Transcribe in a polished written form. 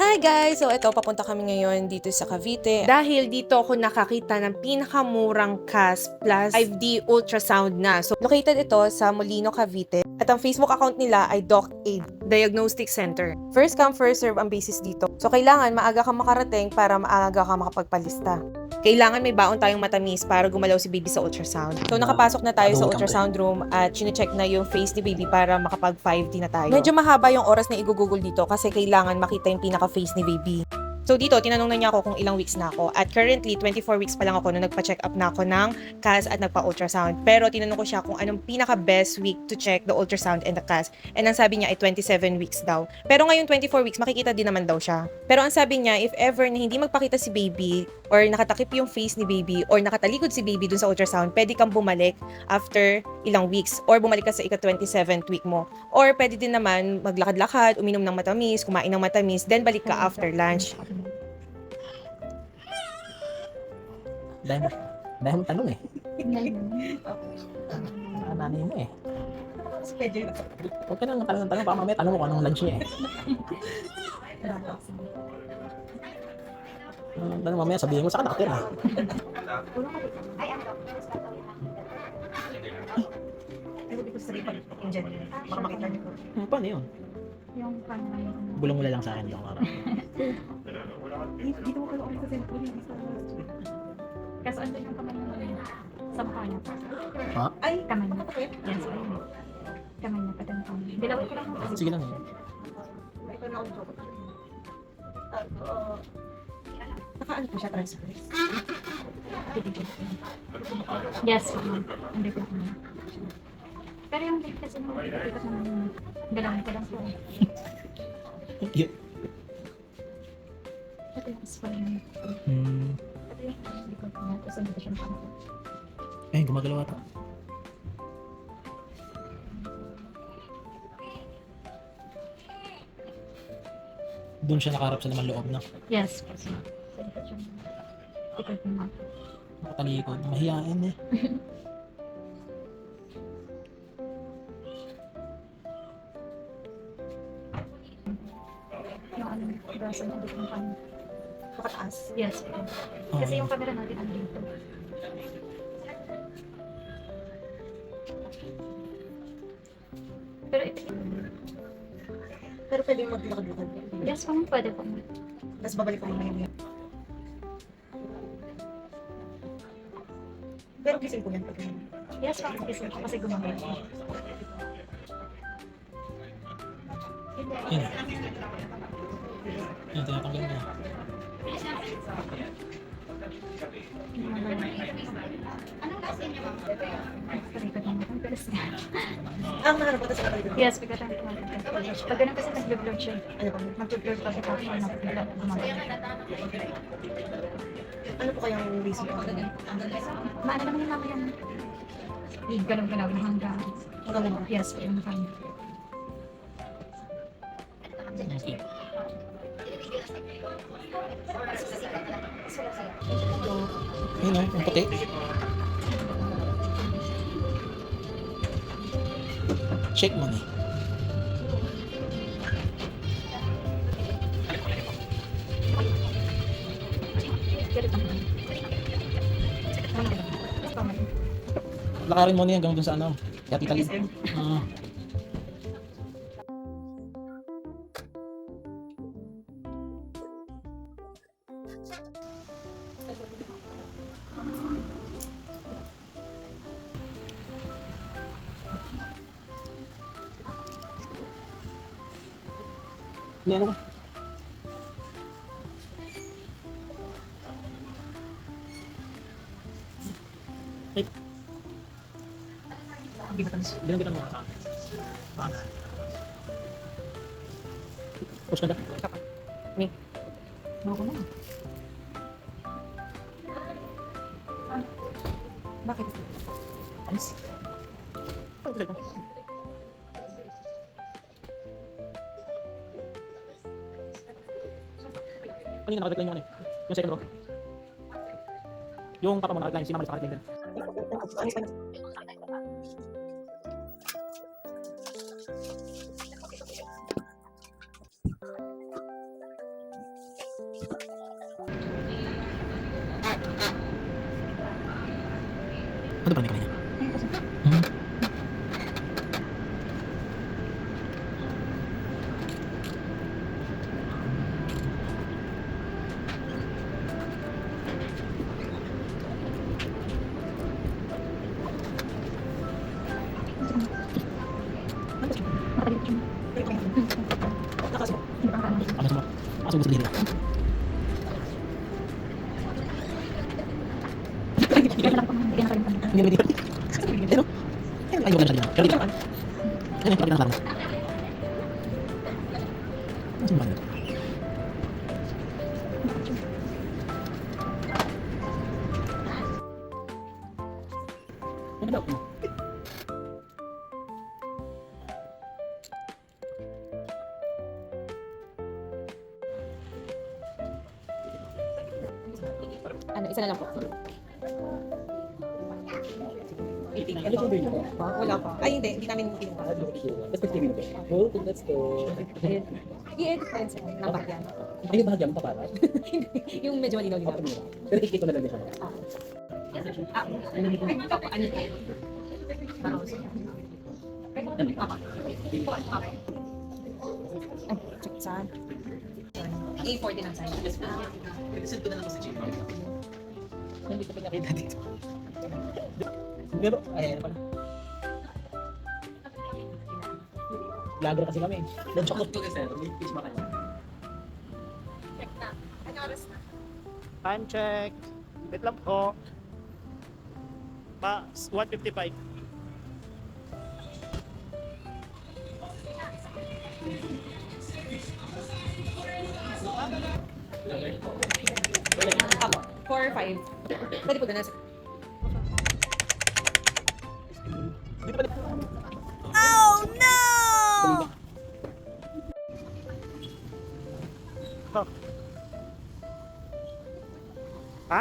Hi guys! So ito, papunta kami ngayon dito sa Cavite. Dahil dito ako nakakita ng pinakamurang CAS plus 5D ultrasound na. So located ito sa Molino, Cavite. At ang Facebook account nila ay DocAid, Diagnostic Center. First come, first serve ang basis dito. So kailangan maaga kang makarating para maaga kang makapagpalista. Kailangan may baon tayong matamis para gumalaw si baby sa ultrasound. So nakapasok na tayo sa ultrasound room at chine-check na yung face ni baby para makapag 5D na tayo. Medyo mahaba yung oras na igugugol dito kasi kailangan makita yung pinaka-face ni baby. So dito, tinanong na niya ako kung ilang weeks na ako. At currently, 24 weeks pa lang ako nung nagpa-check up na ako ng CAS at nagpa-ultrasound. Pero tinanong ko siya kung anong pinaka-best week to check the ultrasound and the CAS. And ang sabi niya ay 27 weeks daw. Pero ngayon 24 weeks, makikita din naman daw siya. Pero ang sabi niya, if ever na hindi magpakita si baby or nakatakip yung face ni baby or nakatalikod si baby dun sa ultrasound, pwede kang bumalik after ilang weeks or bumalik ka sa ika-27th week mo. Or pwede din naman maglakad-lakad, uminom ng matamis, kumain ng matamis, then balik ka after lunch. Dahil mo tanong eh. Nanay mo eh. Huwag ka nang tanong, baka mamaya tanong mo kung anong lunch niya eh. Tanong mamaya sabihin mo, saan ka nakatira? Paano yun? Yung Bulong mo na lang sa akin yung araw. dito ko pala sa cellphone yung isa. Kasi ano yung kamay niya sa mukha niya. Ha? Ay, kamay niya. Yes, kamay niya pa din. Bilawin ko lang. Sige lang eh. Nakaano po siya transfer? Yes, hindi ko naman. Pero yung date kasi nung dito naman galawin ko lang po. Yun. Ito yung spray niya. Ito yung likod niya. Tapos ang dito siya pa. Eh, gumagalaw ata. Doon siya nakaharap sa naman loob na. Yes, po. So, dito siya. Likod niya. Nakatalikod. Mahihain eh. Yung ano, braso niya dito yung pan. Pakataas. Yes, po. Kasi yung camera natin ano dito. Pero ito, Pero pwede yung maglakad-lakad. yes, po, pwede po. Tapos babalik ko mamaya. Pero gising ko yan pag Yes, po, kasi gumamit. Yun. Yan, tinatanggal niya. Maharap ko sa kapatid. Yes, pagkatapos ko. Pag ganun kasi nag-vlog siya. Ano po? Mag-vlog pa siya tapos gumamit. Ano po kayang reason ko? Maano naman yung mamaya. Ganun-ganun hanggang. Hanggang mo. Yes, po yung kanya. Okay. Yun eh, yung puti. Shake mo eh. Lakarin mo niya hanggang dun sa ano. Kaya titalin. Hindi ano ba? Ay. Bilang kita mo. Paano? Push ka na. Ni. Ako na. Bakit? Alis. Kanina naka-decline yung ano eh. Yung second row. Yung papa mo naka-decline, si mama naka-decline din. Alis pa na. Ano ba may kamay niya? Hmm. Nakasama. Nakasama sa dito. Hindi naman dito. Pero, ayun, ayun, ayun. Pero dito. Ayun, ayun, ayun. Ano ba dito? Ano daw? Ano, isa na lang po. Ano po ba yun? Wala pa. Ay, hindi namin kinuha. Let's put it Hold, let's go. I-edit pa rin sa ng bagyan. Ay, yung bahagyan mo pa para? Yung medyo malinaw-linaw. Pero ikito na lang din siya. Ano ito? Baros. Ay, check saan? A40 ng size. Send ko na lang sa Gmail. Hindi ko pa nakita dito. Pero, ay, ano pala. Vlogger kasi kami. Nag-chocolate ko kasi, may fish makanya. Check na. Ano oras na? Time check. Wait lang po. 1:55. Ako. 4 or 5. Pwede po ganun. Ha?